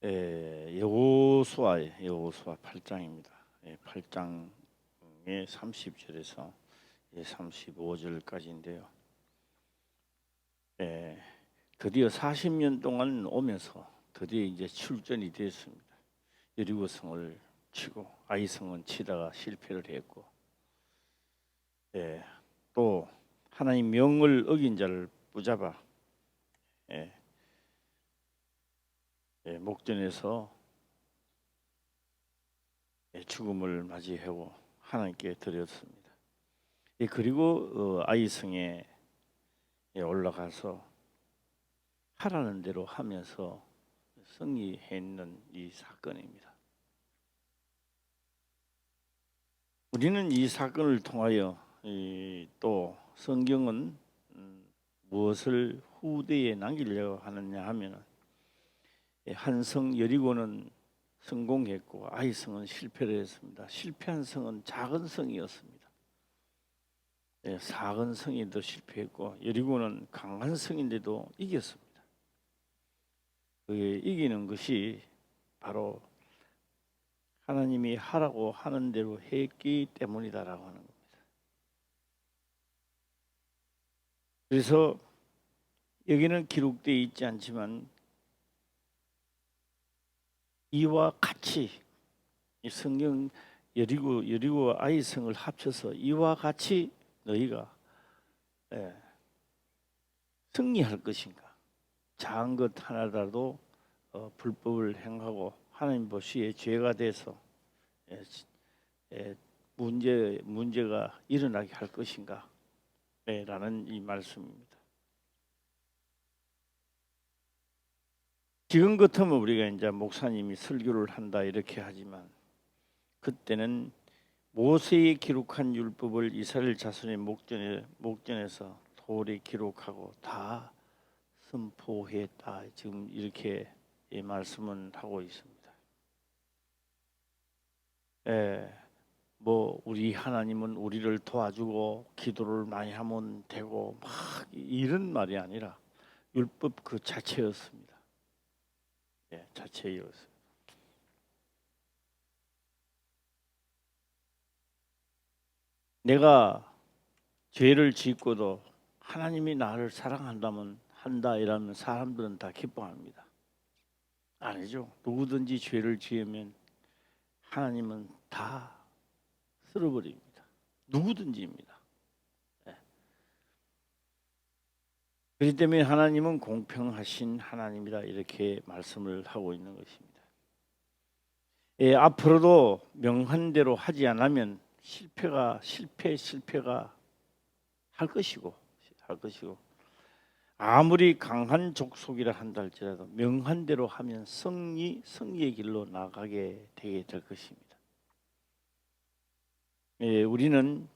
여호수아 8장입니다. 8장의 30절에서 35절까지인데요. 드디어 40년 동안 오면서 드디어 이제 출전이 됐습니다. 여리고성을 치고 아이성은 치다가 실패를 했고, 또 하나님 명을 어긴 자를 붙잡아 목전에서 죽음을 맞이하고 하나님께 드렸습니다. 그리고 아이성에 올라가서 하라는 대로 하면서 승리했는 이 사건입니다. 우리는 이 사건을 통하여 또 성경은 무엇을 후대에 남기려고 하느냐 하면, 한 성 여리고는 성공했고 아이성은 실패를 했습니다. 실패한 성은 작은 성이었습니다. 작은 성인도 실패했고 여리고는 강한 성인데도 이겼습니다. 이기는 것이 바로 하나님이 하라고 하는 대로 했기 때문이다라고 하는 겁니다. 그래서 여기는 기록되어 있지 않지만 이와 같이 이 성경 여리고 아이성을 합쳐서 이와 같이 너희가 승리할 것인가? 작은 것 하나라도 불법을 행하고 하나님 보시기에 죄가 돼서 문제가 일어나게 할 것인가? 라는 이 말씀입니다. 지금 같으면 우리가 이제 목사님이 설교를 한다 이렇게 하지만, 그때는 모세에 기록한 율법을 이스라엘 자손의 목전에서 돌에 기록하고 다 선포했다. 지금 이렇게 말씀은 하고 있습니다. 우리 하나님은 우리를 도와주고 기도를 많이 하면 되고 막 이런 말이 아니라 율법 그 자체였습니다. 자체였어요. 내가 죄를 짓고도 하나님이 나를 사랑한다면 한다 이러면 사람들은 다 기뻐합니다. 아니죠. 누구든지 죄를 지으면 하나님은 다 쓸어버립니다. 누구든지입니다. 그렇기 때문에 하나님은 공평하신 하나님이다 이렇게 말씀을 하고 있는 것입니다. 앞으로도 명한 대로 하지 않으면 실패가 할 것이고 아무리 강한 족속이라 한다 할지라도 명한 대로 하면 승리의 길로 나가게 되게 될 것입니다. 우리는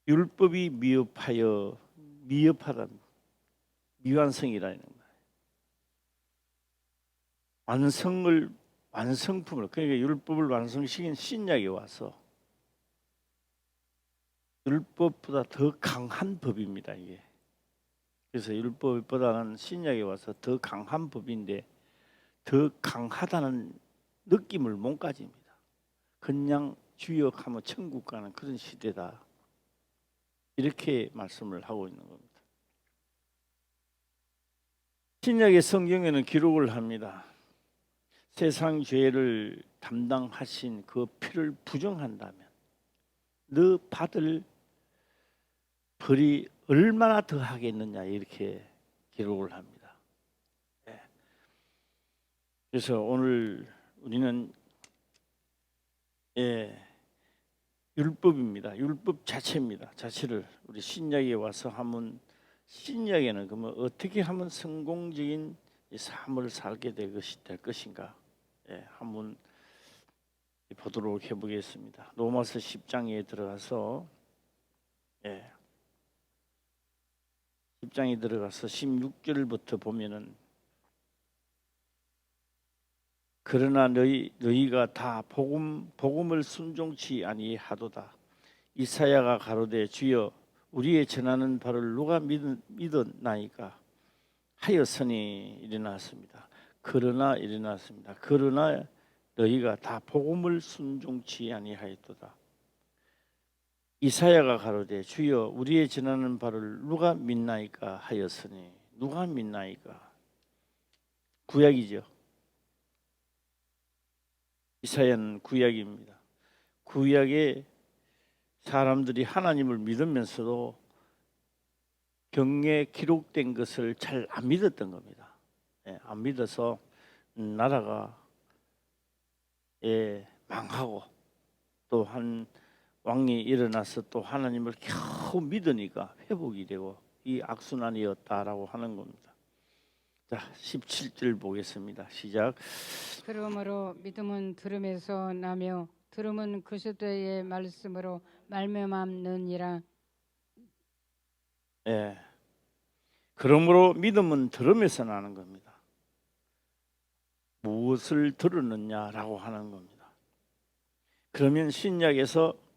율법이 미흡하다, 미완성이라는 거예요. 완성품을, 그러니까 율법을 완성시킨 신약에 와서 율법보다 더 강한 법입니다. 이게. 그래서 율법보다는 신약에 와서 더 강한 법인데 더 강하다는 느낌을 못 가집니다. 그냥 주역하면 천국 가는 그런 시대다. 이렇게 말씀을 하고 있는 겁니다. 신약의 성경에는 기록을 합니다. 세상 죄를 담당하신 그 피를 부정한다면 너 받을 벌이 얼마나 더 하겠느냐 이렇게 기록을 합니다. 그래서 오늘 우리는 율법입니다. 율법 자체입니다. 자체를 우리 신약에 와서 하면, 신약에는 그러면 어떻게 하면 성공적인 삶을 살게 될 것인가? 한번 보도록 해보겠습니다. 로마서 10장에 들어가서 10장에 들어가서 16절부터 보면은, 그러나 너희가 다 복음을 순종치 아니하도다. 이사야가 가로되 주여 우리의 전하는 바를 누가 믿었나이까 하였으니 일어났습니다. 그러나 일어났습니다. 그러나 너희가 다 복음을 순종치 아니하였도다. 이사야가 가로되 주여 우리의 전하는 바를 누가 믿나이까 하였으니 누가 믿나이까. 구약이죠. 이사야는 구약입니다. 구약에 사람들이 하나님을 믿으면서도 경에 기록된 것을 잘 안 믿었던 겁니다. 안 믿어서 나라가 망하고 또 한 왕이 일어나서 또 하나님을 겨우 믿으니까 회복이 되고 이 악순환이었다라고 하는 겁니다. 자, 17절 보겠습니다. 시작. 그러므로 믿음은 들음에서 나며 들음은 그리스도의 말씀으로 말미암느니라. 그러므로 믿음은 들음에서 나는 겁니다. 무엇을 들었느냐라고 하는 겁니다. 그러면 신약에서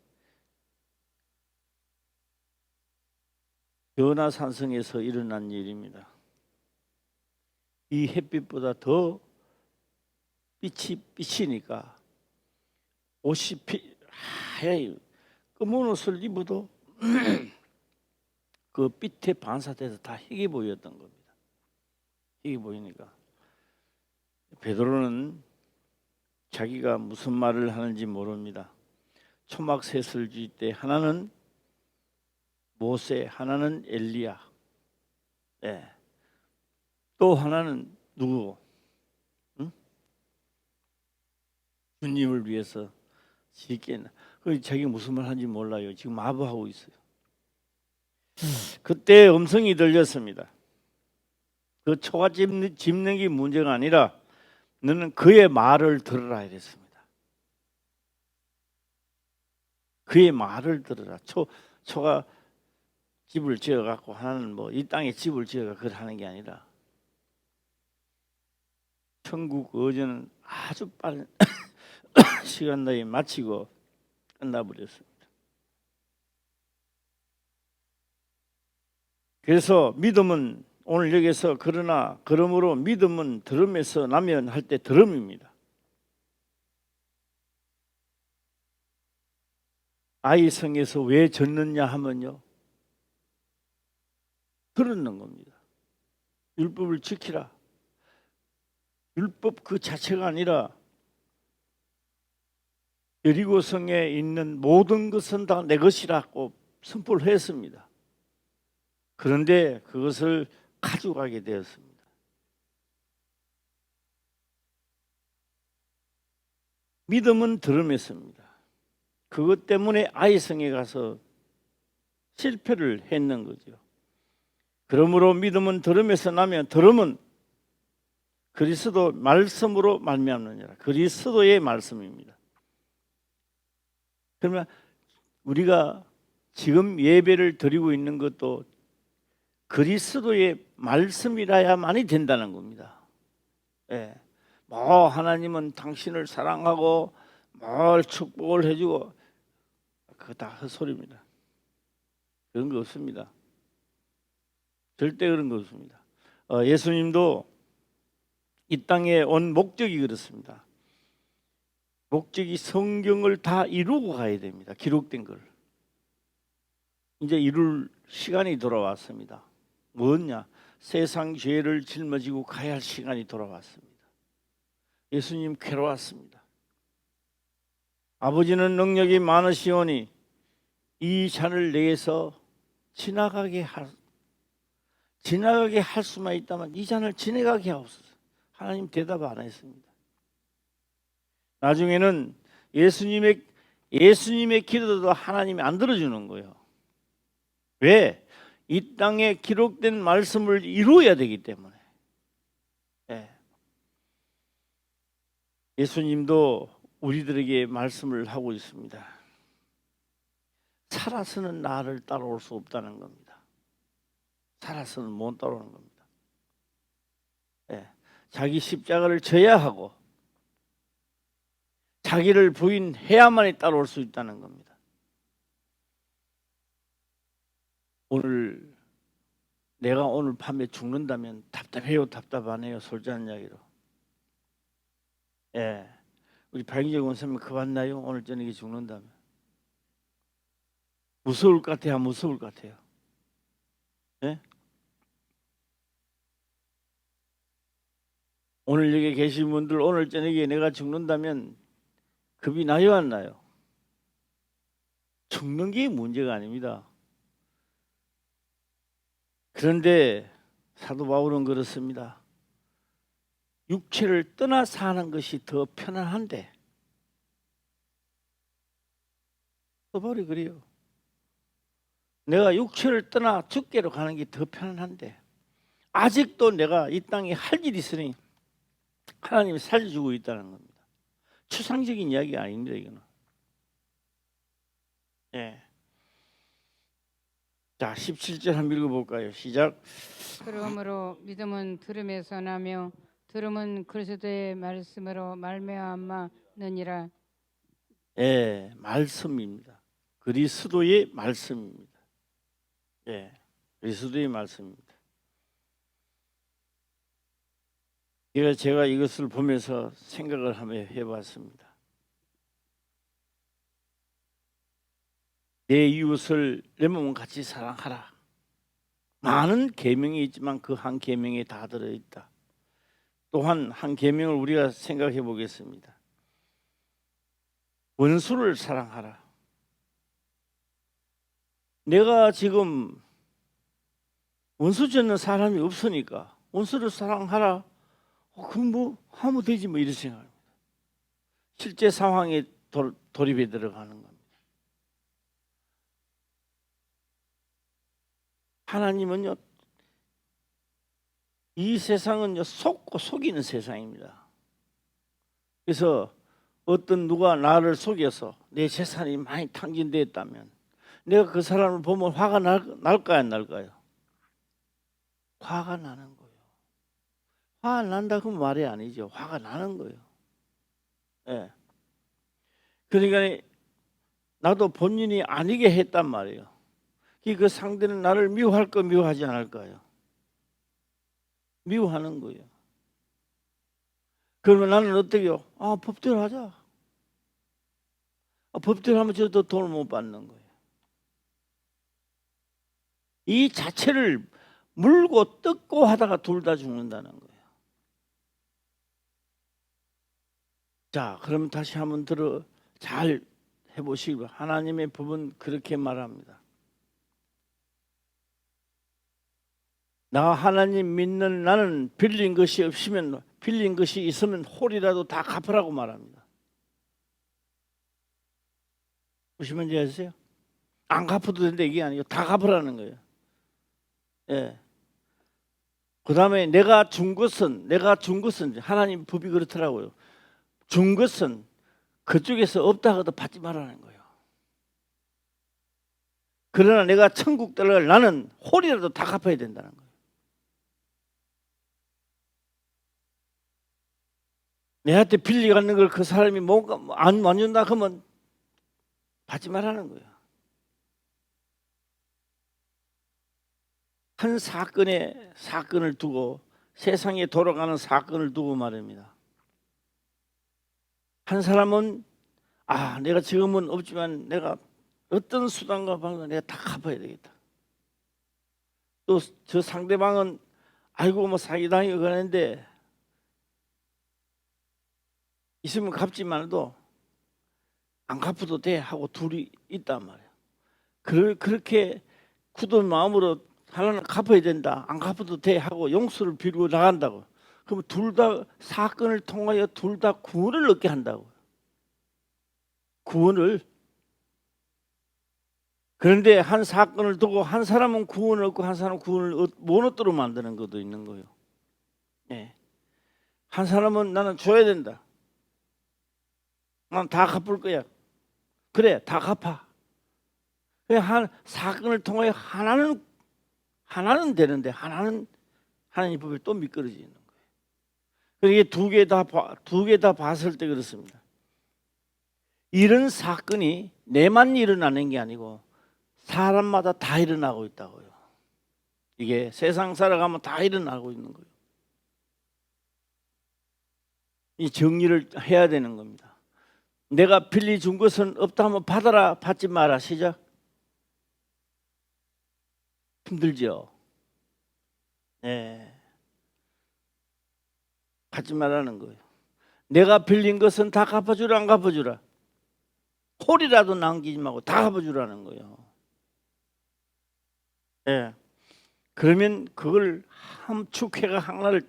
변화산성에서 일어난 일입니다. 이 햇빛보다 더 빛이 비치니까 옷이 하얘요. 검은 옷을 입어도 그 빛에 반사돼서 다 희게 보였던 겁니다. 희게 보이니까 베드로는 자기가 무슨 말을 하는지 모릅니다. 초막셋을 줄 때 하나는 모세, 하나는 엘리야, 또 하나는 누구? 응? 주님을 위해서 지겠나? 자기가 무슨 말 하는지 몰라요. 지금 마부하고 있어요. 그때 음성이 들렸습니다. 그 초가 짚는 게 문제가 아니라 너는 그의 말을 들으라 이랬습니다. 그의 말을 들으라. 초가 집을 지어갖고 하나는 뭐 이 땅에 집을 지어가 그걸 하는 게 아니라 천국 어제는 아주 빠른 시간 내에 마치고 끝나버렸습니다. 그래서 믿음은 오늘 여기서 그러므로 믿음은 들음에서 나면 할 때 들음입니다. 아이 성에서 왜 졌느냐 하면요, 들었는 겁니다. 율법을 지키라. 율법 그 자체가 아니라 여리고성에 있는 모든 것은 다 내 것이라고 선포를 했습니다. 그런데 그것을 가져가게 되었습니다. 믿음은 들음했습니다. 그것 때문에 아이성에 가서 실패를 했는 거죠. 그러므로 믿음은 들음에서 나면 들음은 그리스도 말씀으로 말미암느니라. 그리스도의 말씀입니다. 그러면 우리가 지금 예배를 드리고 있는 것도 그리스도의 말씀이라야만이 된다는 겁니다. 뭐 하나님은 당신을 사랑하고 뭘 축복을 해주고 그거 다 헛소리입니다. 그런 거 없습니다. 절대 그런 거 없습니다. 예수님도 이 땅에 온 목적이 그렇습니다. 목적이 성경을 다 이루고 가야 됩니다. 기록된 걸. 이제 이룰 시간이 돌아왔습니다. 뭐냐? 세상 죄를 짊어지고 가야 할 시간이 돌아왔습니다. 예수님 괴로웠습니다. 아버지는 능력이 많으시오니 이 잔을 내게서 지나가게 할 수만 있다면 이 잔을 지나가게 하옵소서. 하나님 대답 안 했습니다. 나중에는 예수님의 기도도 하나님이 안 들어주는 거예요. 왜? 이 땅에 기록된 말씀을 이루어야 되기 때문에. 예수님도 우리들에게 말씀을 하고 있습니다. 살아서는 나를 따라올 수 없다는 겁니다. 살아서는 못 따라오는 겁니다. 자기 십자가를 져야 하고 자기를 부인해야만이 따라올 수 있다는 겁니다. 오늘 내가 오늘 밤에 죽는다면 답답해요, 답답하네요, 솔직한 이야기로. 예, 우리 박인재 원사님 그거 봤나요? 오늘 저녁에 죽는다면 무서울 것 같아요, 안 무서울 것 같아요? 예? 오늘 여기 계신 분들 오늘 저녁에 내가 죽는다면 겁이 나요, 안 나요? 죽는 게 문제가 아닙니다. 그런데 사도 바울은 그렇습니다. 육체를 떠나 사는 것이 더 편안한데, 사도 바울이 그래요. 내가 육체를 떠나 죽게로 가는 게 더 편안한데 아직도 내가 이 땅에 할 일이 있으니 하나님이 살려주고 있다는 겁니다. 추상적인 이야기 아닙니다, 이거는. 예. 자, 17절 한번 읽어볼까요? 시작. 그러므로 믿음은 들음에서 나며 들음은 그리스도의 말씀으로 말미암았느니라. 예, 말씀입니다. 그리스도의 말씀입니다. 예, 그리스도의 말씀입니다. 제가 이것을 보면서 생각을 한번 해봤습니다. 내 이웃을 내 몸과 같이 사랑하라. 많은 계명이 있지만 그 한 계명에 다 들어있다. 또한 한 계명을 우리가 생각해 보겠습니다. 원수를 사랑하라. 내가 지금 원수 짓는 사람이 없으니까 원수를 사랑하라. 그럼 뭐 하면 되지 뭐 이런 생각입니다. 실제 상황에 돌입해 들어가는 겁니다. 하나님은요, 이 세상은요 속고 속이는 세상입니다. 그래서 어떤 누가 나를 속여서 내 재산이 많이 탕진됐다면 내가 그 사람을 보면 화가 날까요, 안 날까요? 화가 나는 거예요. 화 안 난다 그러면 말이 아니죠. 화가 나는 거예요. 예. 그러니까 나도 본인이 아니게 했단 말이에요. 그 상대는 나를 미워할까 미워하지 않을까요? 미워하는 거예요. 그러면 나는 어떻게 해요? 법대로 하자. 법대로 하면 저도 돈을 못 받는 거예요. 이 자체를 물고 뜯고 하다가 둘 다 죽는다는 거예요. 자, 그럼 다시 한번 잘 해보시기 바랍니다. 하나님의 법은 그렇게 말합니다. 나 하나님 믿는 나는 빌린 것이 있으면 홀이라도 다 갚으라고 말합니다. 무슨 말인지 아세요? 안 갚아도 된다 이게 아니고 다 갚으라는 거예요. 예. 그 다음에 내가 준 것은 하나님 법이 그렇더라고요. 준 것은 그쪽에서 없다 하고도 받지 말라는 거예요. 그러나 내가 천국 들어갈 나는 홀이라도 다 갚아야 된다는 거예요. 내한테 빌려가는 걸 그 사람이 뭔가 안 준다 그러면 받지 말라는 거예요. 한 사건을 두고 세상에 돌아가는 사건을 두고 말입니다. 한 사람은 내가 지금은 없지만 내가 어떤 수단과 방법을 내가 다 갚아야 되겠다. 또 저 상대방은 아이고 뭐 사기당하고 그러는데 있으면 갚지만도 안 갚아도 돼 하고 둘이 있단 말이에요. 그렇게 굳은 마음으로 하나는 갚아야 된다. 안 갚아도 돼 하고 용서를 빌고 나간다고. 그러면 둘 다 사건을 통하여 둘 다 구원을 얻게 한다고. 구원을. 그런데 한 사건을 두고 한 사람은 구원을 얻고 한 사람은 구원을 못 얻도록 만드는 것도 있는 거예요. 예. 한 사람은 나는 줘야 된다. 난 다 갚을 거야. 그래, 다 갚아. 한 사건을 통하여 하나는 되는데 하나는 하나님 법에 또 미끄러지는 거예요. 그게 두 개 다 봤을 때 그렇습니다. 이런 사건이 내만 일어나는 게 아니고 사람마다 다 일어나고 있다고요. 이게 세상 살아가면 다 일어나고 있는 거예요. 이 정리를 해야 되는 겁니다. 내가 빌리 준 것은 없다 하면 받아라, 받지 마라. 시작. 힘들죠. 네. 받지 말라는 거예요. 내가 빌린 것은 다 갚아주라, 안 갚아주라. 홀이라도 남기지 말고 다 갚아주라는 거예요. 예. 그러면 그걸 함축해가 하나를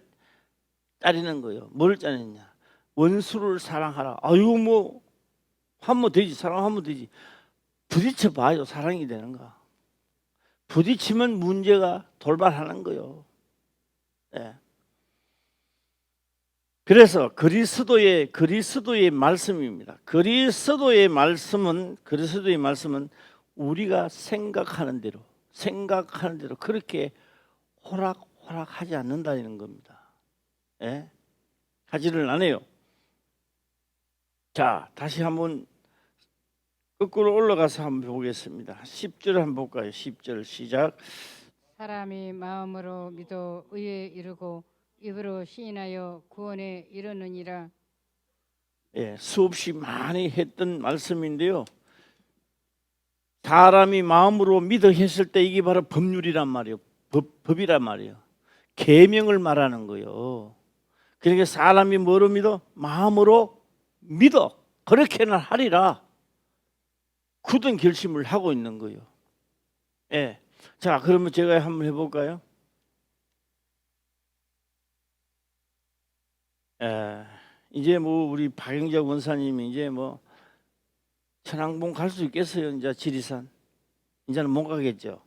따르는 거예요. 뭘 짜느냐? 원수를 사랑하라. 아이고 뭐 하면 되지, 사랑하면 되지. 부딪혀 봐요, 사랑이 되는가? 부딪히면 문제가 돌발하는 거예요. 예. 그래서 그리스도의 말씀입니다. 그리스도의 말씀은 우리가 생각하는 대로 그렇게 호락호락하지 않는다는 겁니다. 예? 하지를 않아요. 자, 다시 한번 거꾸로 올라가서 한번 보겠습니다. 10절 한번 볼까요? 10절 시작. 사람이 마음으로 믿어 의에 이르고 입으로 시인하여 구원에 이르느니라. 예, 수없이 많이 했던 말씀인데요. 사람이 마음으로 믿어 했을 때 이게 바로 법률이란 말이에요. 법이란 말이에요. 계명을 말하는 거예요. 그러니까 사람이 뭐로 믿어? 마음으로 믿어. 그렇게는 하리라. 굳은 결심을 하고 있는 거예요. 예. 자, 그러면 제가 한번 해볼까요? 이제 뭐 우리 박영자 원사님이 이제 뭐 천왕봉 갈 수 있겠어요? 이제 지리산 이제는 못 가겠죠.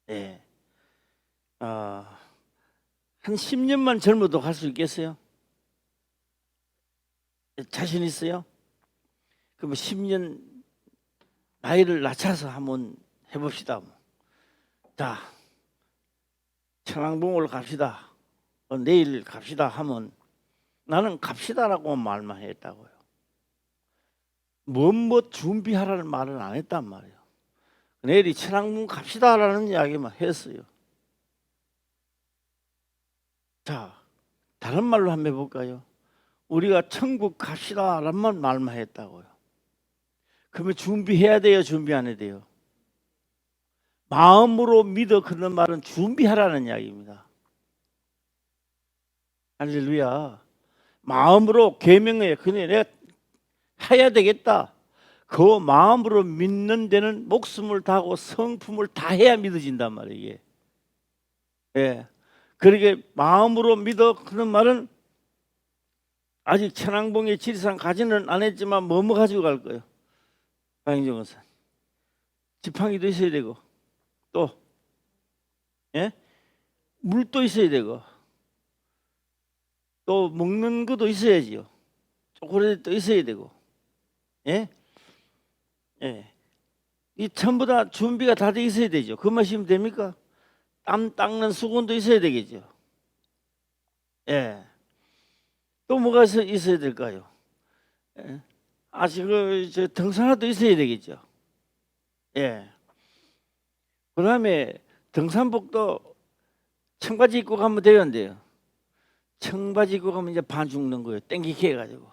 예. 한 10년만 젊어도 갈 수 있겠어요? 자신 있어요? 그럼 10년 나이를 낮춰서 한번 해봅시다. 자, 천왕봉을 갑시다. 내일 갑시다 하면 나는 갑시다라고 말만 했다고요. 뭐 준비하라는 말은 안 했단 말이에요. 내일이 천왕봉 갑시다라는 이야기만 했어요. 자, 다른 말로 한번 해볼까요? 우리가 천국 갑시다라는 말만 했다고요. 그러면 준비해야 돼요? 준비 안 해야 돼요? 마음으로 믿어 그런 말은 준비하라는 이야기입니다. 할렐루야. 마음으로 계명해. 그냥 내가 해야 되겠다. 그 마음으로 믿는 데는 목숨을 다하고 성품을 다해야 믿어진단 말이에요. 이게. 예. 그러게 마음으로 믿어 그런 말은 아직 천왕봉의 지리산 가지는 안 했지만 뭐 가지고 갈 거예요? 박영정 원사. 지팡이도 있어야 되고 또 예? 물도 있어야 되고 또 먹는 것도 있어야지요. 초콜릿도 있어야 되고 예? 예. 이 전부 다 준비가 다 돼 있어야 되죠. 그만 하시면 됩니까? 땀 닦는 수건도 있어야 되겠죠. 예. 또 뭐가 있어야 될까요? 예. 아직 등산화도 있어야 되겠죠. 예. 그다음에 등산복도 청바지 입고 가면 되는데요. 청바지 입고 가면 이제 반 죽는 거예요. 땡기게 해가지고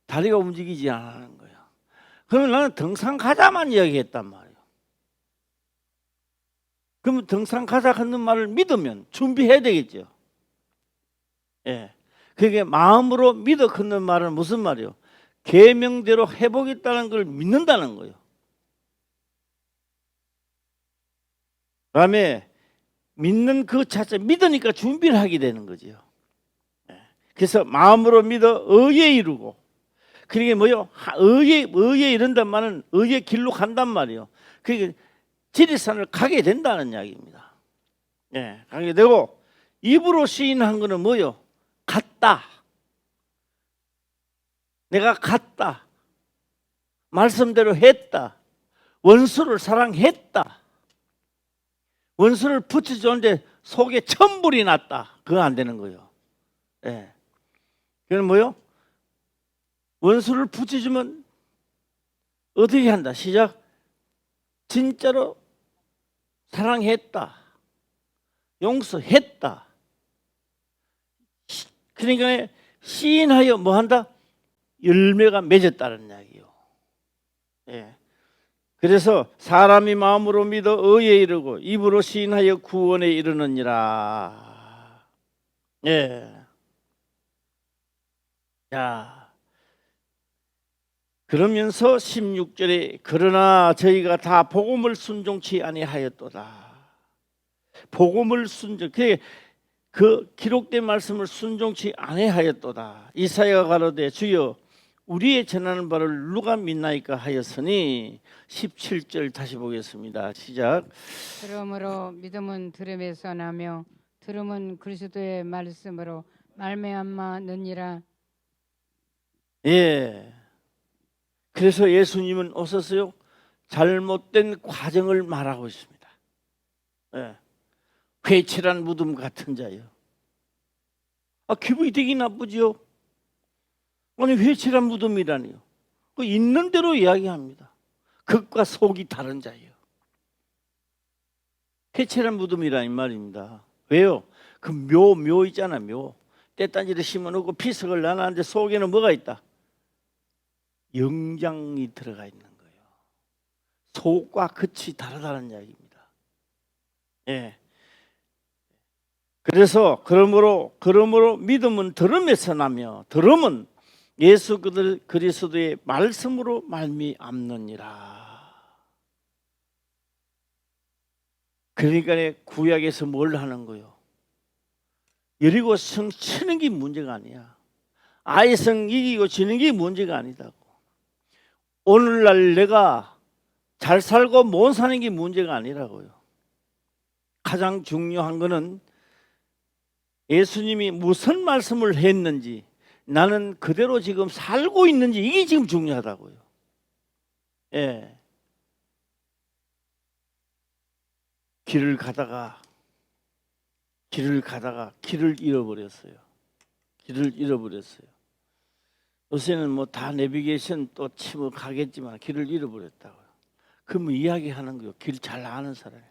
다리가 움직이지 않는 거예요. 그러면 나는 등산 가자만 이야기했단 말이에요. 그러면 등산 가자 하는 말을 믿으면 준비해야 되겠죠. 예. 그게 마음으로 믿어 걷는 말은 무슨 말이에요? 계명대로 해보겠다는 걸 믿는다는 거예요. 그다음에 믿는 그 자체 믿으니까 준비를 하게 되는 거죠. 그래서 마음으로 믿어 의에 이루고 그게 뭐요? 의에 이른단 말은 의의 길로 간단 말이에요. 그게 지리산을 가게 된다는 이야기입니다. 예, 가게 되고 입으로 시인한 거는 뭐요? 갔다. 내가 갔다. 말씀대로 했다. 원수를 사랑했다. 원수를 붙여줬는데 속에 천불이 났다. 그거 안 되는 거예요. 예. 그건 뭐요? 원수를 붙여주면 어떻게 한다? 시작. 진짜로 사랑했다. 용서했다. 그러니까 시인하여 뭐한다? 열매가 맺었다는 이야기요. 예. 그래서 사람이 마음으로 믿어 의에 이르고 입으로 시인하여 구원에 이르느니라. 예. 자, 그러면서 16절에 그러나 저희가 다 복음을 순종치 아니하였도다. 복음을 순종, 그 기록된 말씀을 순종치 아니하였도다. 이사야가 가로되 주여 우리의 전하는 바를 누가 믿나이까 하였으니 17절 다시 보겠습니다. 시작. 그러므로 믿음은 들음에서 나며 들음은 그리스도의 말씀으로 말미암았느니라. 예. 그래서 예수님은 어서서요 잘못된 과정을 말하고 있습니다. 예. 회칠한 무덤 같은 자요. 기분이 되게 나쁘죠. 아니 회칠한 무덤이라니요. 그 있는 대로 이야기합니다. 극과 속이 다른 자예요. 회칠한 무덤이라 이 말입니다. 왜요? 그 묘 있잖아. 묘. 떼딴지를 심어놓고 피석을 나눴는데 속에는 뭐가 있다? 영장이 들어가 있는 거예요. 속과 끝이 다르다는 이야기입니다. 예. 그래서 그러므로 믿음은 들음에서 나며 들음은 예수 그리스도의 말씀으로 말미암느니라. 그러니까 구약에서 뭘 하는 거요? 여리고 성 치는 게 문제가 아니야. 아이성 이기고 지는 게 문제가 아니다고. 오늘날 내가 잘 살고 못 사는 게 문제가 아니라고요. 가장 중요한 거는 예수님이 무슨 말씀을 했는지 나는 그대로 지금 살고 있는지 이게 지금 중요하다고요. 예. 길을 가다가 길을 잃어버렸어요. 길을 잃어버렸어요. 요새는 뭐 다 내비게이션 또 치면 가겠지만 길을 잃어버렸다고요. 그러면 이야기하는 거요. 길 잘 아는 사람이.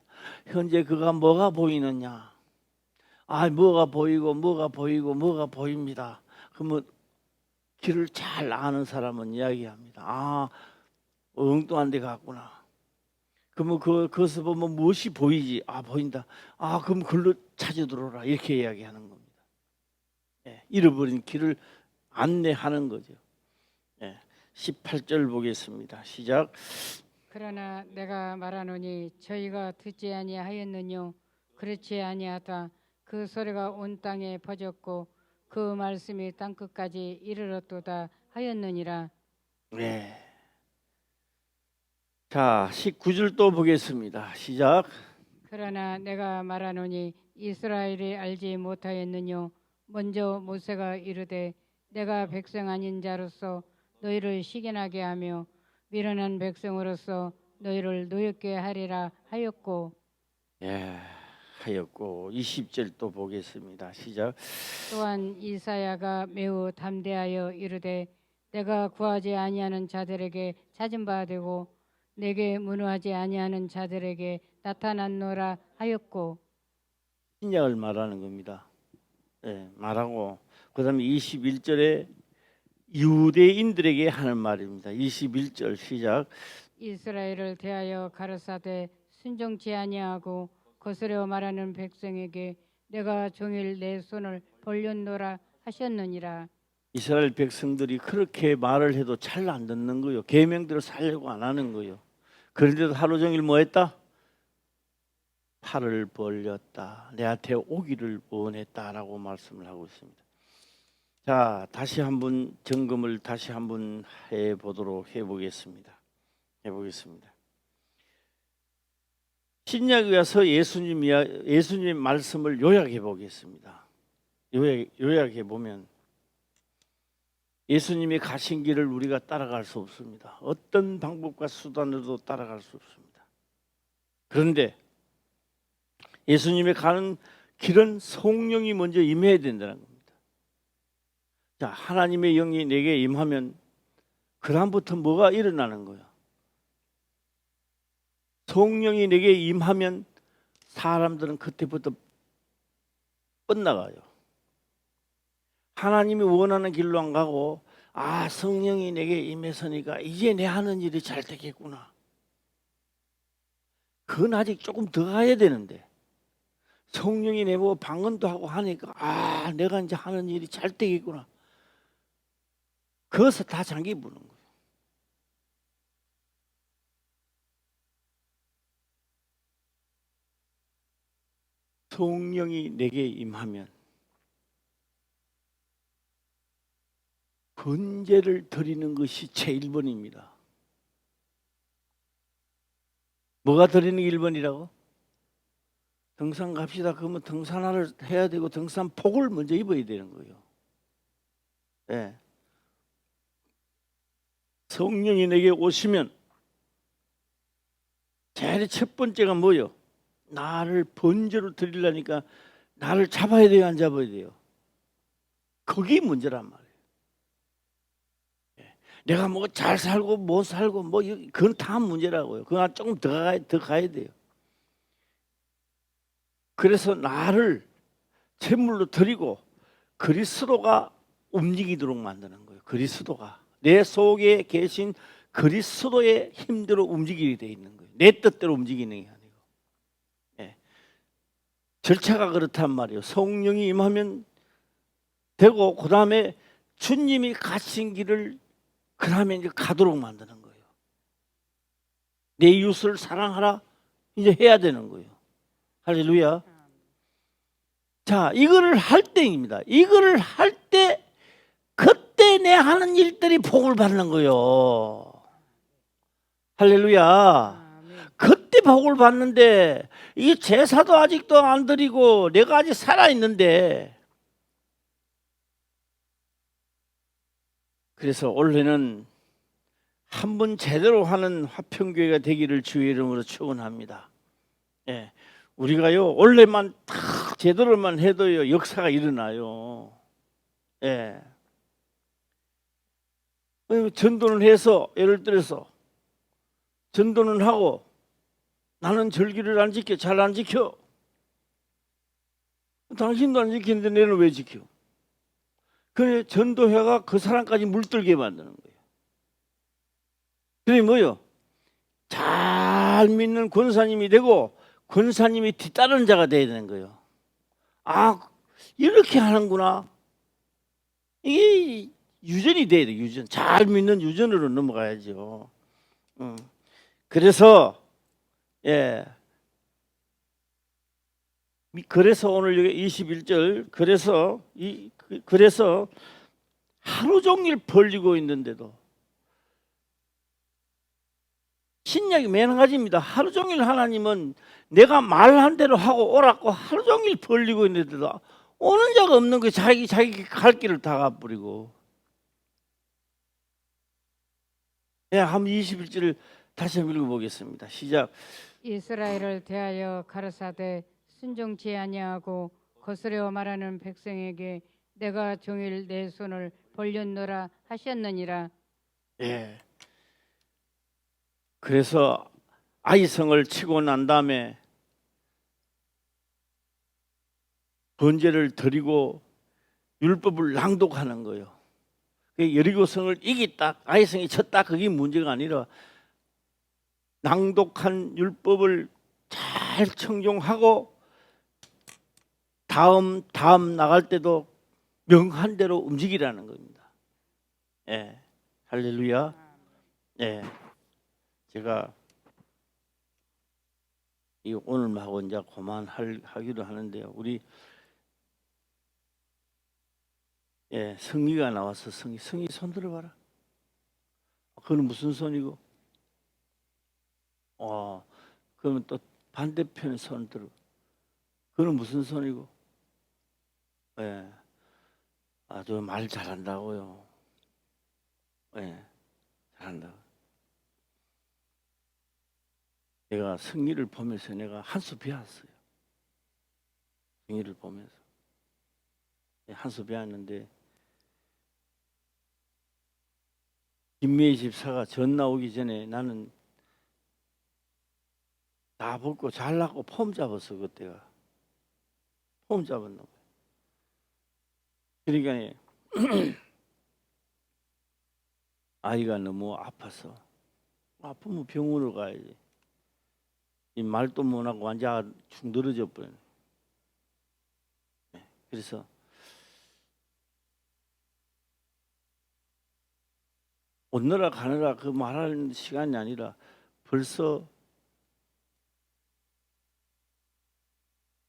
현재 그가 뭐가 보이느냐? 뭐가 보이고 뭐가 보입니다. 그러면 길을 잘 아는 사람은 이야기합니다. 엉뚱한 데 갔구나. 그러면 그것을 보면 무엇이 보이지? 보인다. 그럼 글로 찾아 들어오라. 이렇게 이야기하는 겁니다. 예, 잃어버린 길을 안내하는 거죠. 예, 18절 보겠습니다. 시작. 그러나 내가 말하노니 저희가 듣지 아니하였느뇨. 그렇지 아니하다. 그 소리가 온 땅에 퍼졌고 그 말씀이 땅끝까지 이르렀도다 하였느니라. 네. 자, 19절 또 보겠습니다. 시작. 그러나 내가 말하노니 이스라엘이 알지 못하였느뇨. 먼저 모세가 이르되 내가 백성 아닌 자로서 너희를 시기나게 하며 미련한 백성으로서 너희를 노엽게 하리라 하였고. 예, 하였고 20절 또 보겠습니다. 시작. 또한 이사야가 매우 담대하여 이르되 내가 구하지 아니하는 자들에게 찾은 바 되고 내게 문의하지 아니하는 자들에게 나타났노라 하였고. 신약을 말하는 겁니다. 예, 말하고 그다음에 21절에 유대인들에게 하는 말입니다. 21절 시작. 이스라엘을 대하여 가르사대 순종치 아니하고 거스려 말하는 백성에게 내가 종일 내 손을 벌렸노라 하셨느니라. 이스라엘 백성들이 그렇게 말을 해도 잘 안 듣는 거요. 계명대로 살려고 안 하는 거요. 그런데도 하루 종일 뭐 했다? 팔을 벌렸다. 내한테 오기를 원했다라고 말씀을 하고 있습니다. 자, 다시 한번 점검을 다시 한번 해보겠습니다. 신약에 와서 예수님 말씀을 요약해 보겠습니다. 요약해 보면 예수님이 가신 길을 우리가 따라갈 수 없습니다. 어떤 방법과 수단으로도 따라갈 수 없습니다. 그런데 예수님이 가는 길은 성령이 먼저 임해야 된다는 겁니다. 자, 하나님의 영이 내게 임하면 그 다음부터 뭐가 일어나는 거예요? 성령이 내게 임하면 사람들은 그때부터 뻗나가요. 하나님이 원하는 길로 안 가고 성령이 내게 임했으니까 이제 내 하는 일이 잘 되겠구나. 그건 아직 조금 더 가야 되는데 성령이 내보고 방언도 하고 하니까 내가 이제 하는 일이 잘 되겠구나. 거기서 다 잠기 부는 거예요. 성령이 내게 임하면 번제를 드리는 것이 제 1번입니다. 뭐가 드리는 게 1번이라고? 등산 갑시다. 그러면 등산화를 해야 되고 등산복을 먼저 입어야 되는 거예요. 네. 성령이 내게 오시면 제일 첫 번째가 뭐예요? 나를 번제로 드리려니까 나를 잡아야 돼요, 안 잡아야 돼요? 그게 문제란 말이에요. 내가 뭐 잘 살고 못 살고 뭐 그건 다 문제라고요. 그건 조금 더 가야 돼요. 그래서 나를 제물로 드리고 그리스도가 움직이도록 만드는 거예요. 그리스도가 내 속에 계신 그리스도의 힘대로 움직이게 돼 있는 거예요. 내 뜻대로 움직이는 게 아니고. 절차가 그렇단 말이에요. 성령이 임하면 되고 그 다음에 주님이 가신 길을 그 다음에 이제 가도록 만드는 거예요. 내 이웃을 사랑하라 이제 해야 되는 거예요. 할렐루야. 자, 이거를 할 때입니다. 이거를 할 때 그때 내 하는 일들이 복을 받는 거예요. 할렐루야. 그때 복을 받는데 이 제사도 아직도 안 드리고 내가 아직 살아있는데, 그래서 올해는 한번 제대로 하는 화평교회가 되기를 주의 이름으로 축원합니다. 우리가요 원래만 딱 제대로만 해도요 역사가 일어나요. 전도는 해서 예를 들어서 전도는 하고 나는 절기를 안 지켜, 잘 안 지켜. 당신도 안 지키는데 내는 왜 지켜? 그래 전도회가 그 사람까지 물들게 만드는 거예요. 그게 뭐요? 잘 믿는 권사님이 되고 권사님이 뒤따르는 자가 돼야 되는 거예요. 이렇게 하는구나. 이게 유전이 돼야 돼. 유전. 잘 믿는 유전으로 넘어가야죠. 그래서 그래서 오늘 여기 21절 그래서 하루 종일 벌리고 있는데도 신약이 매너가지입니다. 하루 종일 하나님은 내가 말한 대로 하고 오라고 하루 종일 벌리고 있는데도 오는 자가 없는 거 자기 갈 길을 다 가버리고. 한번 21절을 다시 한번 읽어보겠습니다. 시작. 이스라엘을 대하여 가르사대 순종치 아니하고 거스려 말하는 백성에게 내가 종일 내 손을 벌렸노라 하셨느니라. 그래서 아이성을 치고 난 다음에 번제를 드리고 율법을 낭독하는 거예요. 여리고성을 이겼다, 아이성이 쳤다, 그게 문제가 아니라 낭독한 율법을 잘 청종하고 다음 나갈 때도 명한 대로 움직이라는 겁니다. 할렐루야. 제가 오늘하고 이제 그만하기로 하는데요. 우리 성희가 나와서 성희 손 들어봐라. 그건 무슨 손이고? 그러면 또 반대편 손 들어. 그건 무슨 손이고? 아주 말 잘한다고요. 잘한다. 내가 성희를 보면서 내가 한 수 배웠어요. 성희를 보면서 한 수 배웠는데, 김미애 집사가 전 나오기 전에 나는 다 벗고 잘났고 폼 잡았어. 그때가 폼 잡았나 봐요. 그러니까 아이가 너무 아파서 아프면 병원으로 가야지. 이 말도 못하고 완전 중들어져 버려. 그래서 오느라 가느라 그 말하는 시간이 아니라 벌써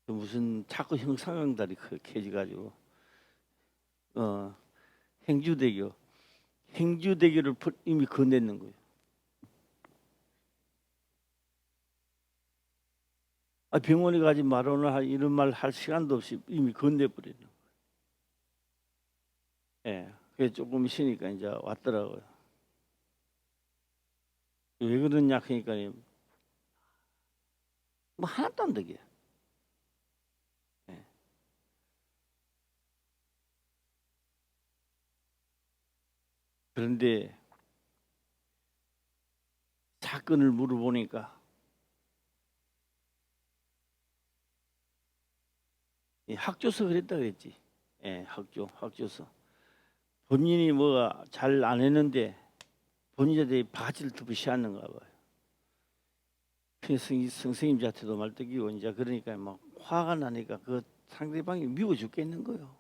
그 무슨 자꾸 형상형달이 커지가지고 행주대교를 이미 건넸는 거예요. 병원에 가지 말아오나 이런 말 할 시간도 없이 이미 건네버리는 거예요. 예, 그게 조금 쉬니까 이제 왔더라고요. 왜 그러냐 하니까 뭐 하나도 안 되게. 예. 그런데 사건을 물어보니까 학교서 그랬다 그랬지. 예, 학교서. 본인이 뭐가 잘 안 했는데 본인한테 바지를 덮어 씌웠는가 봐요. 선생님한테도 말뚝이고 이제 그러니까 막 화가 나니까 그 상대방이 미워 죽겠는 거예요.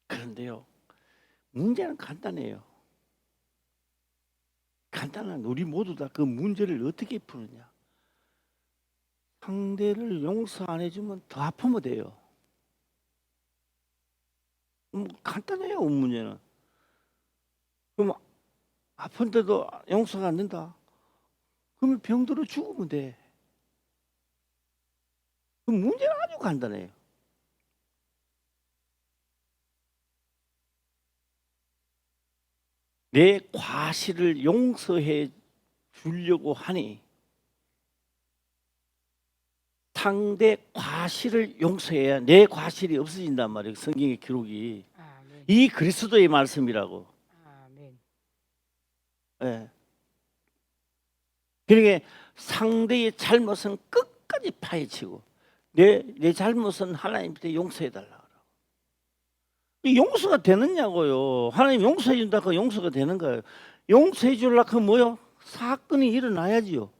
그런데요, 문제는 간단해요. 간단한 우리 모두 다 그 문제를 어떻게 푸느냐. 상대를 용서 안 해주면 더 아프면 돼요. 간단해요, 문제는. 그럼 아픈데도 용서가 안 된다. 그러면 병들어 죽으면 돼. 그 문제는 아주 간단해요. 내 과실을 용서해 주려고 하니 상대 과실을 용서해야 내 과실이 없어진단 말이에요. 성경의 기록이. 아멘. 이 그리스도의 말씀이라고. 아멘. 예. 그러니까 상대의 잘못은 끝까지 파헤치고 내 잘못은 하나님한테 용서해 달라고. 용서가 되느냐고요. 하나님 용서해 준다고 용서가 되는 거예요. 용서해 주려고 하면 뭐요? 사건이 일어나야지요.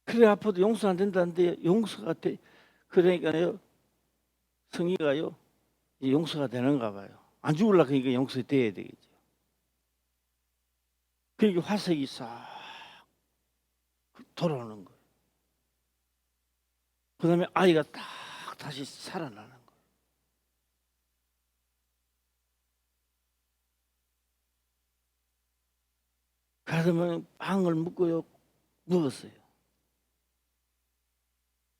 그래 아파도 용서 안 된다는데 용서가 돼. 그러니까요, 성의가요 용서가 되는가 봐요. 안 죽으려고 하니까 용서가 돼야 되겠죠. 그러니까 화색이 싹 돌아오는 거예요. 그 다음에 아이가 딱 다시 살아나는 거예요. 그러면 빵을 먹고요 먹었어요.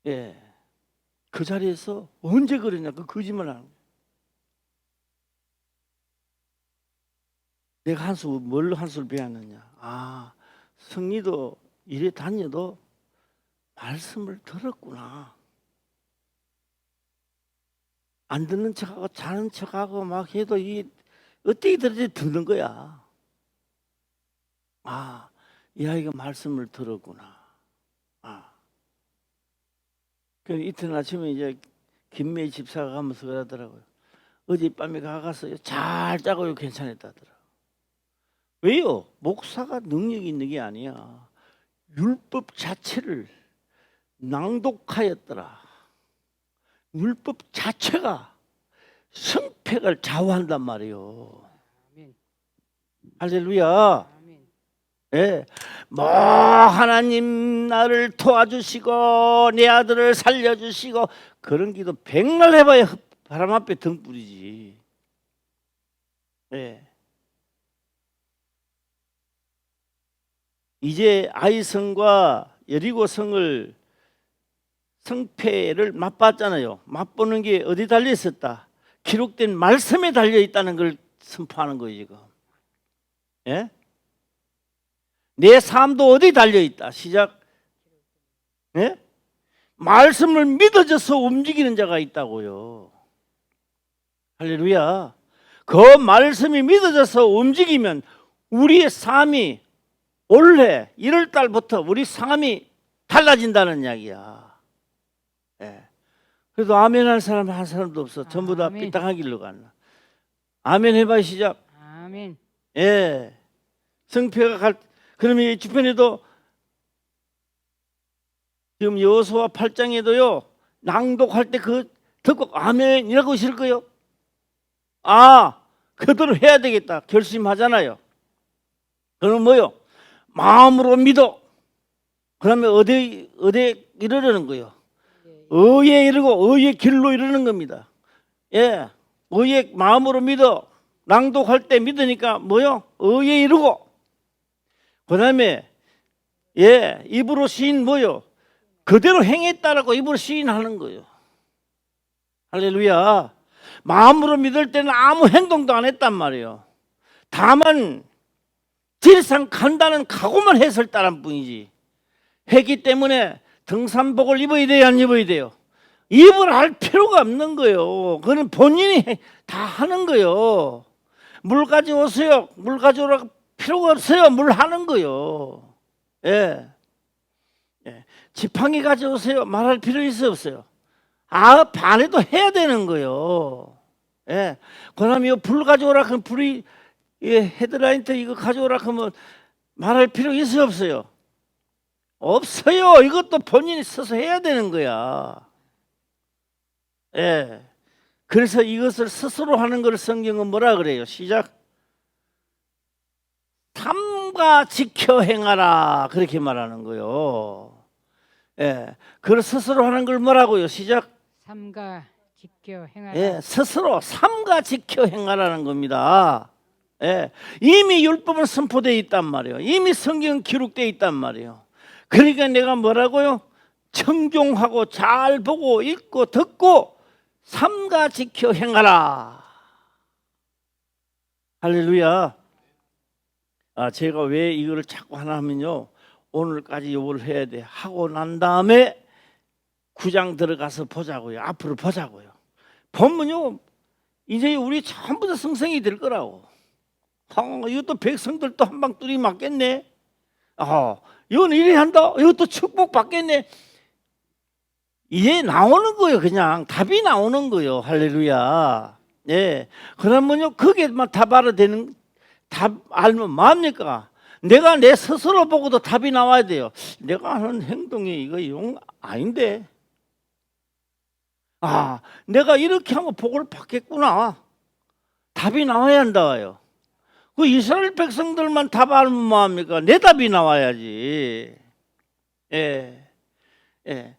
예, 그 자리에서 언제 그러냐 그 거짓말 하는 거예요. 내가 뭘로 한수를 배웠느냐. 성리도 이래 다녀도 말씀을 들었구나. 안 듣는 척하고 자는 척하고 막 해도 이 어떻게 들어지 듣는 거야. 이 아이가 말씀을 들었구나. 그 이튿날 아침에 이제 김매희 집사가 가면서 그러더라고요. 어젯밤에 가갔어요. 잘 자고요. 괜찮았다더라. 왜요? 목사가 능력이 있는 게 아니야. 율법 자체를 낭독하였더라. 율법 자체가 성패를 좌우한단 말이에요. 아멘. 할렐루야. 아멘. 예, 뭐 하나님 나를 도와주시고 내 아들을 살려주시고 그런 기도 백날 해봐야 바람 앞에 등불이지. 예. 이제 아이성과 여리고성을 성패를 맛봤잖아요. 맛보는 게 어디 달려 있었다? 기록된 말씀에 달려 있다는 걸 선포하는 거예요 지금. 예? 내 삶도 어디 달려 있다. 시작. 예? 말씀을 믿어져서 움직이는 자가 있다고요. 할렐루야. 그 말씀이 믿어져서 움직이면 우리의 삶이 올해 1월 달부터 우리 삶이 달라진다는 이야기야. 예. 그래도 아멘 할 사람 한 사람도 없어. 전부 다 아멘. 삐딱한 길로 가나. 아멘 해봐 시작. 아멘. 예. 성패가 갈 그러면 이 주변에도 지금 여호수아 8장에도요 낭독할 때 그 듣고 아멘이라고 하실 거요. 아 그대로 해야 되겠다 결심하잖아요. 그럼 뭐요? 마음으로 믿어. 그러면 어디 이르려는 거요? 의에 이르고 의의 길로 이르는 겁니다. 예, 의의 마음으로 믿어. 낭독할 때 믿으니까 뭐요? 의에 이르고. 그다음에 예, 입으로 시인 뭐요? 그대로 행했다라고 입으로 시인하는 거예요. 할렐루야. 마음으로 믿을 때는 아무 행동도 안 했단 말이에요. 다만 질상 간다는 각오만 했을 따른 뿐이지. 했기 때문에 등산복을 입어야 돼요, 안 입어야 돼요? 입을 할 필요가 없는 거예요. 그건 본인이 다 하는 거예요. 물 가져오세요. 물 가져오라 필요가 없어요. 물 하는 거예요. 예. 예. 지팡이 가져오세요. 말할 필요 있어요, 없어요? 아, 반에도 해야 되는 거예요. 예. 그다음에 불 가져오라 그러면 불이 예, 헤드라이트 이거 가져오라 그러면 말할 필요 있어요, 없어요? 없어요. 이것도 본인이 스스로 해야 되는 거야. 예. 그래서 이것을 스스로 하는 걸 성경은 뭐라 그래요? 시작. 삼가 지켜 행하라. 그렇게 말하는 거요. 예. 그걸 스스로 하는 걸 뭐라고요? 시작. 삼가 지켜 행하라. 예. 스스로 삼가 지켜 행하라는 겁니다. 예. 이미 율법은 선포되어 있단 말이에요. 이미 성경 기록되어 있단 말이에요. 그러니까 내가 뭐라고요? 청종하고 잘 보고 읽고 듣고 삼가 지켜 행하라. 할렐루야. 아, 제가 왜 이걸 자꾸 하나 하면요, 오늘까지 요걸 해야 돼 하고 난 다음에 9장 들어가서 보자고요. 앞으로 보자고요. 보면요 이제 우리 전부 다 성성이 될 거라고. 이것도 백성들도 한 방 뚜리 맞겠네. 이건 이래 한다. 이것도 축복 받겠네. 이게 나오는 거예요. 그냥 답이 나오는 거예요. 할렐루야. 예. 그러면요 거기에만 답 알아되는 답 알면 뭐합니까? 내가 내 스스로 보고도 답이 나와야 돼요. 내가 하는 행동이 이거 용 아닌데. 내가 이렇게 하면 복을 받겠구나. 답이 나와야 한다요. 그 이스라엘 백성들만 답 알면 뭐합니까? 내 답이 나와야지. 예, 예.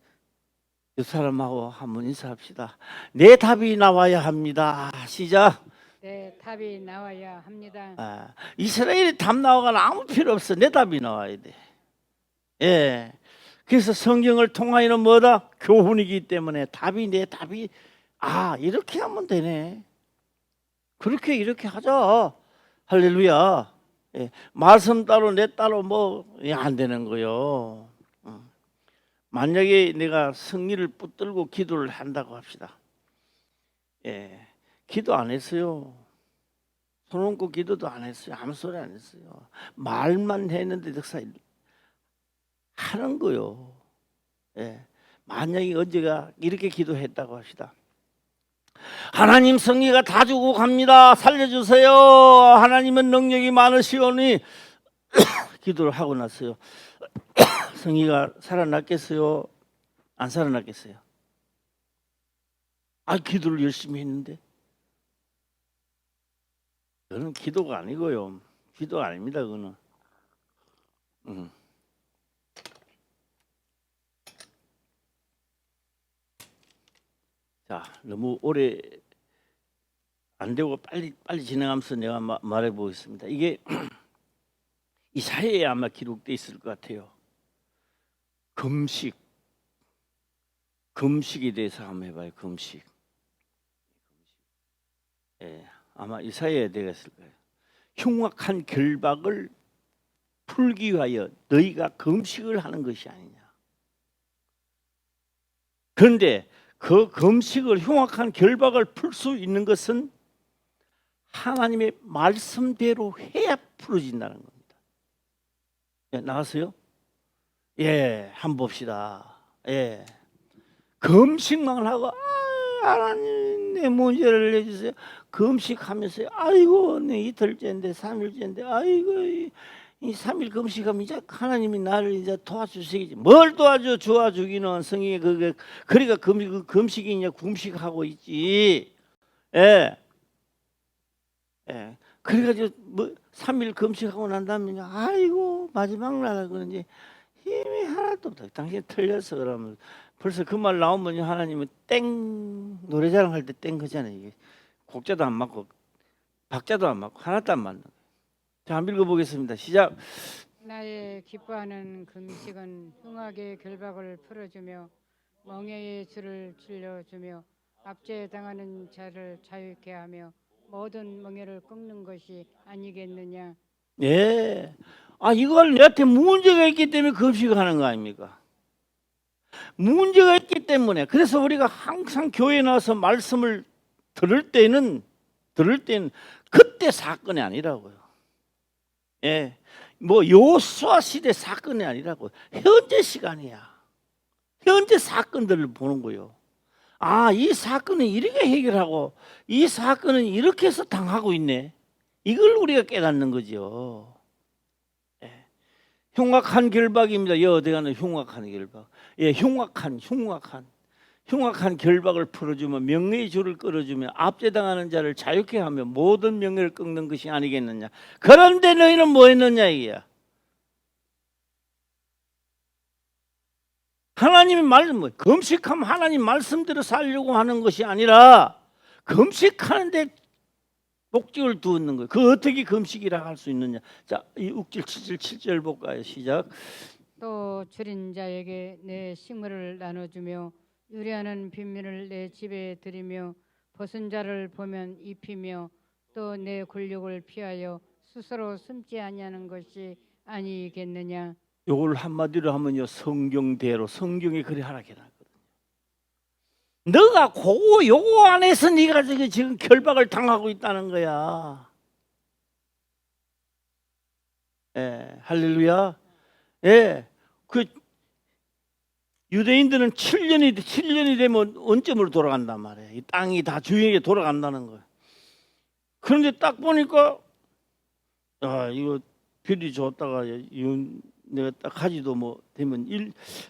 이 사람하고 한번 인사합시다. 내 답이 나와야 합니다. 시작. 네, 답이 나와야 합니다. 이스라엘이 답 나오거나 아무 필요 없어. 내 답이 나와야 돼. 예. 그래서 성경을 통하여는 뭐다? 교훈이기 때문에 답이 내 답이 이렇게 하면 되네. 그렇게 이렇게 하자. 할렐루야. 예. 말씀 따로 내 따로 뭐 안 되는 거요. 만약에 내가 성리를 붙들고 기도를 한다고 합시다. 예. 기도 안 했어요. 손 얹고 기도도 안 했어요. 아무 소리 안 했어요. 말만 했는데 득사 하는 거요. 예. 만약에 언제가 이렇게 기도했다고 합시다. 하나님 성리가 다 주고 갑니다. 살려주세요. 하나님은 능력이 많으시오니 기도를 하고 났어요. 성리가 살아났겠어요? 안 살아났겠어요? 기도를 열심히 했는데. 그건 기도가 아니고요. 기도가 아닙니다. 그거는. 자, 너무 오래 안 되고 빨리 진행하면서 내가 말해 보겠습니다. 이게 이사야에 아마 기록돼 있을 것 같아요. 금식에 대해서 한번 해봐요. 금식. 예, 아마 이사야에 되었을 거예요. 흉악한 결박을 풀기 위하여 너희가 금식을 하는 것이 아니냐. 그런데 그 금식을 흉악한 결박을 풀 수 있는 것은 하나님의 말씀대로 해야 풀어진다는 겁니다. 예, 나왔어요? 예, 한번 봅시다. 예. 금식만 하고 하나님 내 문제를 내주세요. 금식하면서 아이고 내 이틀째인데 3일째인데 아이고 이 3일 금식하면 이제 하나님이 나를 이제 도와주시겠지. 뭘 도와줘? 도와주기는 성경에 그게 그러니까 금식이냐 궁식하고 있지. 예. 예. 그래가지고 뭐 3일 금식하고 난 다음에 아이고 마지막 날은 그런지 힘이 하나도 없다. 당신 틀렸어 그러면 벌써 그 말 나오면 하나님은 땡 노래자랑 할 때 땡 그잖아요. 이게 곡자도 안 맞고 박자도 안 맞고 하나도 안 맞는. 자, 한번 읽어보겠습니다. 시작. 나의 기뻐하는 금식은 흉악의 결박을 풀어주며 멍에의 줄을 길려주며 압제당하는 자를 자유케 하며 모든 멍에를 꺾는 것이 아니겠느냐. 예. 아 이걸 내한테 문제가 있기 때문에 금식을 하는 거 아닙니까? 문제가 있기 때문에. 그래서 우리가 항상 교회에 나와서 말씀을 들을 때는 그때 사건이 아니라고요. 예. 뭐 요수아 시대 사건이 아니라고. 현재 시간이야. 현재 사건들을 보는 거요. 아, 이 사건은 이렇게 해결하고 이 사건은 이렇게 해서 당하고 있네. 이걸 우리가 깨닫는 거죠. 예. 흉악한 결박입니다. 어디 가는 흉악한 결박. 예, 흉악한 결박을 풀어주며 명예의 줄을 끌어주며 압제당하는 자를 자유케 하며 모든 명예를 꺾는 것이 아니겠느냐. 그런데 너희는 뭐 했느냐 이게야. 하나님의 말씀, 금식하면 하나님 말씀대로 살려고 하는 것이 아니라 금식하는데 목적을 두는 거예요. 그 어떻게 금식이라 할 수 있느냐. 자, 이 6절 7절 7절 볼까요? 시작. 또 줄인 자에게 내 식물을 나눠주며 유리하는 빈민을 내 집에 들이며 벗은 자를 보면 입히며 또 내 곤욕을 피하여 스스로 숨지 아니하는 것이 아니겠느냐. 요걸 한마디로 하면요, 성경대로 성경에 그리 하라게 나거든요. 너가 요거 안에서 네가 지금 결박을 당하고 있다는 거야. 예, 할렐루야. 예, 그 유대인들은 7년이 되면 원점으로 돌아간단 말이에요. 이 땅이 다 주인에게 돌아간다는 거예요. 그런데 딱 보니까 아 이거 별이 좋다가 내가 딱 하지도 뭐 되면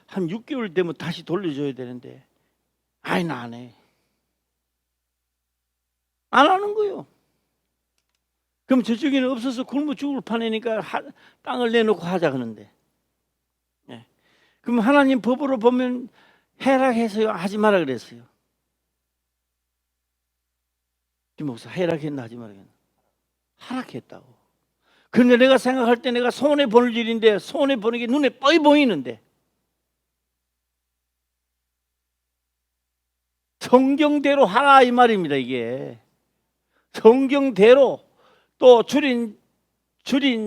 한 6개월 되면 다시 돌려줘야 되는데 아이 나 안 해. 안 하는 거요. 그럼 저쪽에는 없어서 굶어 죽을 판이니까 땅을 내놓고 하자 그러는데 예. 그럼 하나님 법으로 보면 해락해서요 하지 마라 그랬어요. 김 목사 해락했나 하지 마라 그랬나. 하락했다고. 그런데 내가 생각할 때 내가 손해 보는 일인데 손해 보는 게 눈에 뻔히 보이는데 성경대로 하라 이 말입니다. 이게 성경대로 또 줄인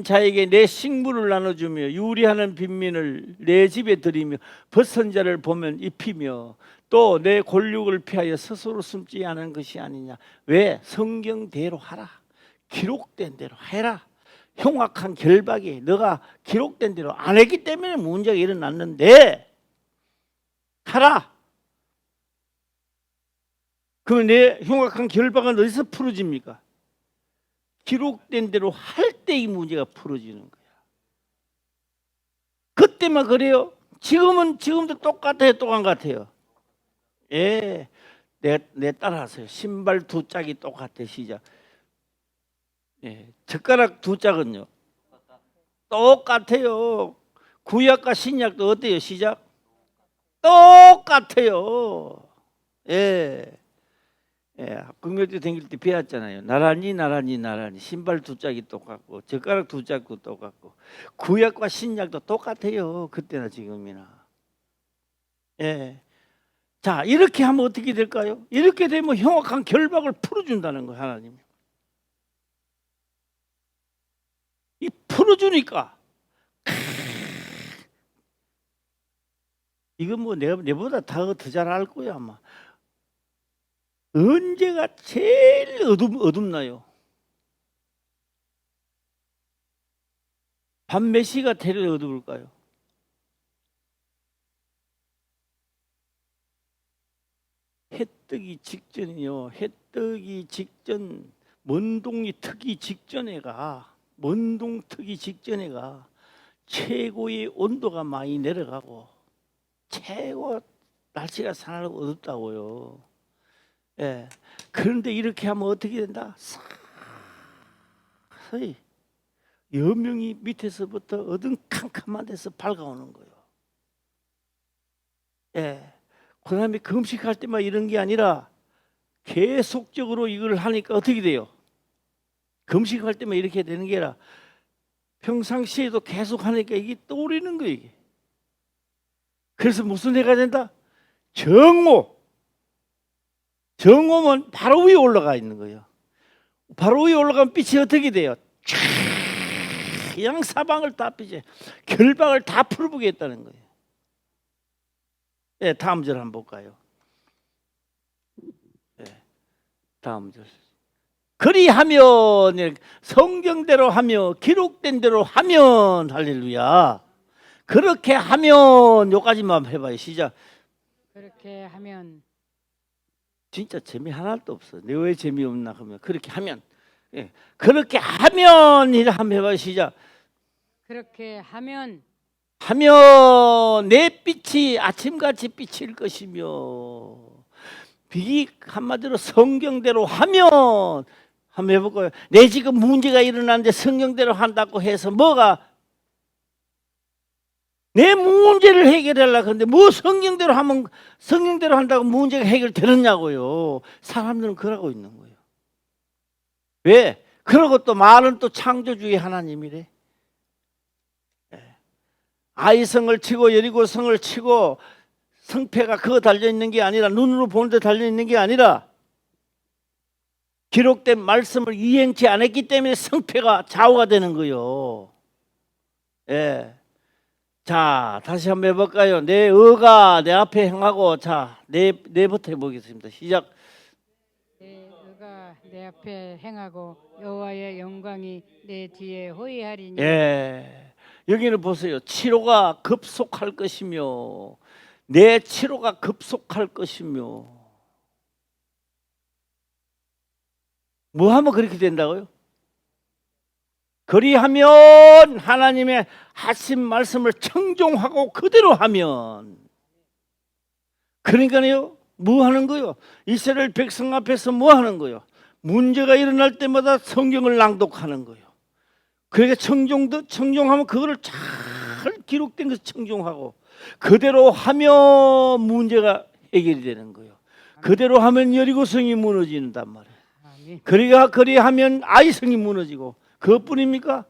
자에게 내 식물을 나눠주며 유리하는 빈민을 내 집에 들이며 벗은 자를 보면 입히며 또 내 곤욕을 피하여 스스로 숨지 않은 것이 아니냐. 왜? 성경대로 하라. 기록된 대로 해라. 흉악한 결박이 너가 기록된 대로 안 했기 때문에 문제가 일어났는데 하라. 그럼 내 흉악한 결박은 어디서 풀어집니까? 기록된 대로 할 때 이 문제가 풀어지는 거야. 그때만 그래요. 지금도 똑같아요. 예, 내 따라하세요. 신발 두 짝이 똑같아. 시작. 예, 젓가락 두 짝은요 똑같아요. 구약과 신약도 어때요? 시작. 똑같아요. 예. 예, 국민학교 다닐 때 배웠잖아요. 나란히 신발 두 짝이 똑같고 젓가락 두 짝도 똑같고 구약과 신약도 똑같아요. 그때나 지금이나. 예. 자, 이렇게 하면 어떻게 될까요? 이렇게 되면 흉악한 결박을 풀어준다는 거예요, 하나님. 이 풀어주니까 이건 뭐 내보다 더 잘 알 거야 아마. 언제가 제일 어둡나요? 밤 몇 시가 제일 어두울까요? 뜨기 직전이요. 해 뜨기 직전, 먼동이 트기 직전에가, 먼동 트기 직전에가 최고의 온도가 많이 내려가고 최고 날씨가 사나르고 어둡다고요. 예. 그런데 이렇게 하면 어떻게 된다? 서서히 여명이 밑에서부터 어두컴컴한 데서 밝아오는 거예요. 예. 그다음에 금식할 때만 이런 게 아니라 계속적으로 이걸 하니까 어떻게 돼요? 금식할 때만 이렇게 되는 게 아니라 평상시에도 계속 하니까 이게 떠오르는 거예요. 이게. 그래서 무슨 해가 된다? 정오. 정오면 바로 위에 올라가 있는 거예요. 바로 위에 올라가면 빛이 어떻게 돼요? 쫙 양사방을 다 빛이 결방을 다 풀어보게 했다는 거예요. 네, 다음 절 한번 볼까요? 네, 다음 절. 그리하면 성경대로 하며 기록된 대로 하면 할렐루야. 그렇게 하면 요까지만 해봐요. 시작. 그렇게 하면 진짜 재미 하나도 없어. 내 왜 재미없나 하면 그렇게 하면 예. 그렇게 하면 이라 한번 해봐요. 시작. 그렇게 하면 내 빛이 아침같이 비칠 것이며 비 한마디로 성경대로 하면 한번 해볼까요? 내 지금 문제가 일어났는데 성경대로 한다고 해서 뭐가 내 문제를 해결하려고 하는데 뭐 성경대로 하면 성경대로 한다고 문제가 해결되느냐고요. 사람들은 그러고 있는 거예요. 왜? 그러고 또 말은 또 창조주의 하나님이래. 아이성을 치고 여리고성을 치고 성패가 그거 달려있는 게 아니라 눈으로 보는데 달려있는 게 아니라 기록된 말씀을 이행치 않았기 때문에 성패가 좌우가 되는 거예요. 예. 자, 다시 한번 해볼까요? 내 의가 내 앞에 행하고 자, 내부터 해보겠습니다. 시작. 내 의가 내 앞에 행하고 여호와의 영광이 내 뒤에 호위하리니. 예. 여기는 보세요. 치료가 급속할 것이며 내 치료가 급속할 것이며 뭐 하면 그렇게 된다고요? 그리하면 하나님의 하신 말씀을 청종하고 그대로 하면 그러니까요. 뭐 하는 거요? 이스라엘 백성 앞에서 뭐 하는 거요? 문제가 일어날 때마다 성경을 낭독하는 거예요. 그러니까 청종하면 그거를 잘 기록된 것을 청종하고 그대로 하면 문제가 해결이 되는 거예요. 그대로 하면 여리고성이 무너진단 말이에요. 아멘. 그리하면 아이성이 무너지고 그것뿐입니까?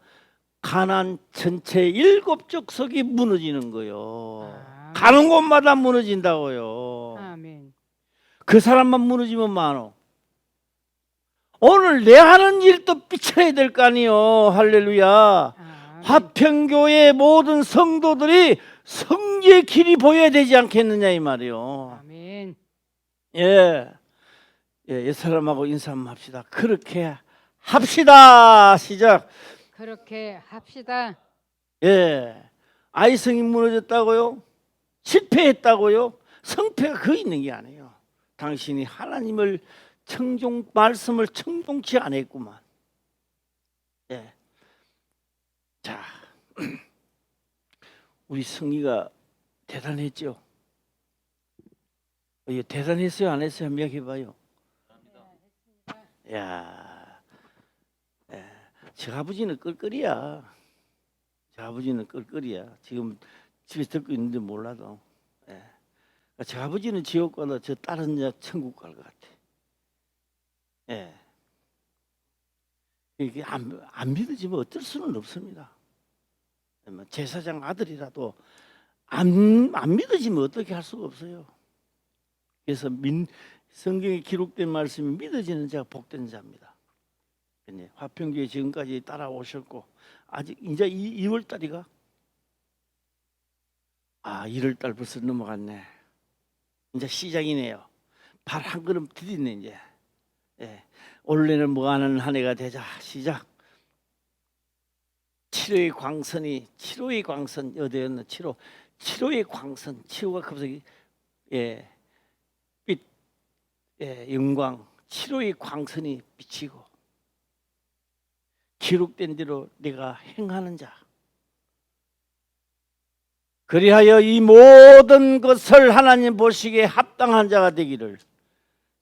가나안 전체 7족속이 무너지는 거예요. 아멘. 가는 곳마다 무너진다고요. 아멘. 그 사람만 무너지면 많어. 오늘 내 하는 일도 비춰야 될 거 아니요. 할렐루야. 아멘. 화평교회 모든 성도들이 성지의 길이 보여야 되지 않겠느냐 이 말이요. 아멘. 예, 이 사람하고 인사 한번 합시다. 그렇게 합시다. 시작. 그렇게 합시다. 예, 아이성이 무너졌다고요? 실패했다고요? 성패가 그 있는 게 아니에요. 당신이 하나님을 말씀을 청종치 않았구만. 예. 자, 우리 성희가 대단했죠. 대단했어요, 안 했어요? 한번 얘기해봐요. 야, 예. 저 아버지는 끌끌이야. 저 아버지는 끌끌이야. 지금 집에 듣고 있는지 몰라도. 예. 저 아버지는 지옥 가다 저 딸은 천국 갈 것 같아. 예. 이게 안 믿어지면 어쩔 수는 없습니다. 제사장 아들이라도 안 믿어지면 어떻게 할 수가 없어요. 그래서 성경에 기록된 말씀이 믿어지는 자가 복된 자입니다. 화평교회 지금까지 따라오셨고 아직 이제 2월 달이가 1월 달 벌써 넘어갔네. 이제 시작이네요. 발 한 걸음 디디네 이제. 예. 올해는 뭐 하는 한 해가 되자. 시작. 7호의 광선 어디였나? 7호의 광선. 7호가 갑자기 영광, 치료의 광선이 비치고 기록된 대로 내가 행하는 자. 그리하여 이 모든 것을 하나님 보시기에 합당한 자가 되기를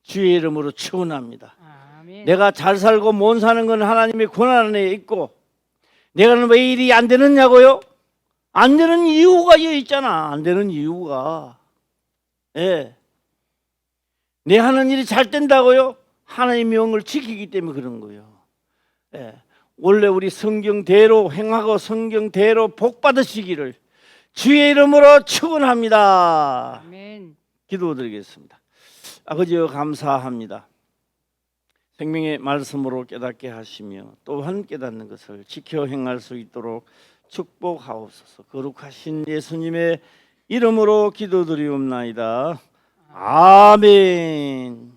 주의 이름으로 축원합니다. 아멘. 내가 잘 살고 못 사는 건 하나님의 권한 안에 있고 내가는 왜 일이 안 되느냐고요? 안 되는 이유가 있잖아. 안 되는 이유가. 내 하는 일이 잘 된다고요? 하나님의 명을 지키기 때문에 그런 거예요. 원래 우리 성경대로 행하고 성경대로 복 받으시기를 주의 이름으로 축원합니다. 아멘. 기도드리겠습니다. 아버지여 감사합니다. 생명의 말씀으로 깨닫게 하시며 또한 깨닫는 것을 지켜 행할 수 있도록 축복하옵소서. 거룩하신 예수님의 이름으로 기도드리옵나이다. 아멘.